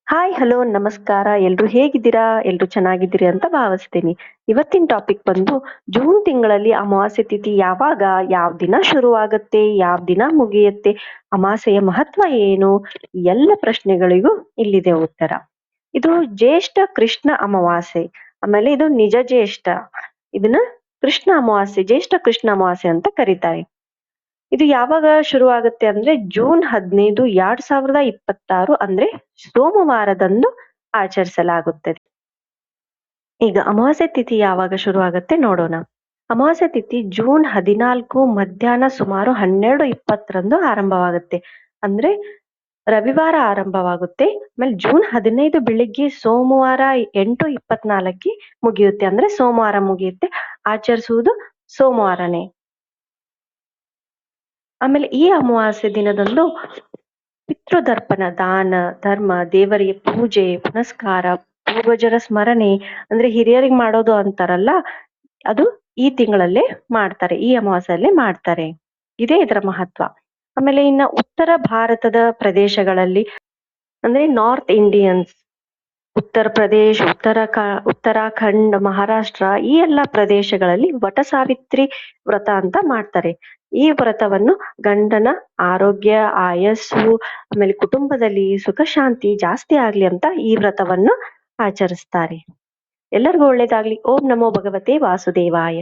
Hi, hello, ನಮಸ್ಕಾರ. ಎಲ್ರು ಹೇಗಿದ್ದೀರಾ? ಎಲ್ರು ಚೆನ್ನಾಗಿದ್ದೀರಿ ಅಂತ ಭಾವಿಸ್ತೀನಿ. ಇವತ್ತಿನ ಟಾಪಿಕ್ ಬಂದು ಜೂನ್ ತಿಂಗಳಲ್ಲಿ ಅಮಾವಾಸ್ಯೆ ತಿಥಿ ಯಾವಾಗ, ಯಾವ ದಿನ ಶುರುವಾಗುತ್ತೆ, ಯಾವ ದಿನ ಮುಗಿಯುತ್ತೆ, ಅಮಾವಾಸ್ಯೆಯ ಮಹತ್ವ ಏನು? ಈ ಎಲ್ಲ ಪ್ರಶ್ನೆಗಳಿಗೂ ಇಲ್ಲಿದೆ ಉತ್ತರ. ಇದು ಜ್ಯೇಷ್ಠ ಕೃಷ್ಣ ಅಮಾವಾಸ್ಯೆ. ಆಮೇಲೆ ಇದು ನಿಜ ಜ್ಯೇಷ್ಠ. ಇದನ್ನ ಕೃಷ್ಣ ಅಮಾವಾಸ್ಯೆ, ಜ್ಯೇಷ್ಠ ಕೃಷ್ಣ ಅಮಾವಾಸ್ಯೆ ಅಂತ ಕರೀತಾರೆ. ಇದು ಯಾವಾಗ ಶುರುವಾಗುತ್ತೆ ಅಂದ್ರೆ ಜೂನ್ 15, 2026 ಅಂದ್ರೆ ಸೋಮವಾರದಂದು ಆಚರಿಸಲಾಗುತ್ತದೆ. ಈಗ ಅಮಾವಾಸ್ಯೆ ತಿಥಿ ಯಾವಾಗ ಶುರುವಾಗುತ್ತೆ ನೋಡೋಣ. ಅಮಾವಾಸ್ಯೆ ತಿಥಿ ಜೂನ್ 14 ಮಧ್ಯಾಹ್ನ ಸುಮಾರು 12:20 ಆರಂಭವಾಗುತ್ತೆ. ಅಂದ್ರೆ ರವಿವಾರ ಆರಂಭವಾಗುತ್ತೆ. ಆಮೇಲೆ ಜೂನ್ 15 ಬೆಳಿಗ್ಗೆ ಸೋಮವಾರ 8:24 ಮುಗಿಯುತ್ತೆ. ಅಂದ್ರೆ ಸೋಮವಾರ ಮುಗಿಯುತ್ತೆ. ಆಚರಿಸುವುದು ಸೋಮವಾರನೇ. ಆಮೇಲೆ ಈ ಅಮಾವಾಸ್ಯೆ ದಿನದಂದು ಪಿತೃದರ್ಪಣ, ದಾನ, ಧರ್ಮ, ದೇವರಿಗೆ ಪೂಜೆ, ಪುನಸ್ಕಾರ, ಪೂರ್ವಜರ ಸ್ಮರಣೆ ಅಂದ್ರೆ ಹಿರಿಯರಿಗೆ ಮಾಡೋದು ಅಂತಾರಲ್ಲ, ಅದು ಈ ತಿಂಗಳಲ್ಲೇ ಮಾಡ್ತಾರೆ, ಈ ಅಮಾವಾಸ್ಯೆಯಲ್ಲೇ ಮಾಡ್ತಾರೆ. ಇದೇ ಇದರ ಮಹತ್ವ. ಆಮೇಲೆ ಇನ್ನ ಉತ್ತರ ಭಾರತದ ಪ್ರದೇಶಗಳಲ್ಲಿ ಅಂದ್ರೆ ನಾರ್ತ್ ಇಂಡಿಯನ್ಸ್, ಉತ್ತರ ಪ್ರದೇಶ್, ಉತ್ತರಾಖಂಡ್, ಮಹಾರಾಷ್ಟ್ರ ಈ ಎಲ್ಲಾ ಪ್ರದೇಶಗಳಲ್ಲಿ ವಟ ಸಾವಿತ್ರಿ ವ್ರತ ಅಂತ ಮಾಡ್ತಾರೆ. ಈ ವ್ರತವನ್ನು ಗಂಡನ ಆರೋಗ್ಯ, ಆಯಸ್ಸು, ಆಮೇಲೆ ಕುಟುಂಬದಲ್ಲಿ ಸುಖ ಶಾಂತಿ ಜಾಸ್ತಿ ಆಗ್ಲಿ ಅಂತ ಈ ವ್ರತವನ್ನು ಆಚರಿಸ್ತಾರೆ. ಎಲ್ಲರಿಗೂ ಒಳ್ಳೇದಾಗ್ಲಿ. ಓಂ ನಮೋ ಭಗವತೆ ವಾಸುದೇವಾಯ.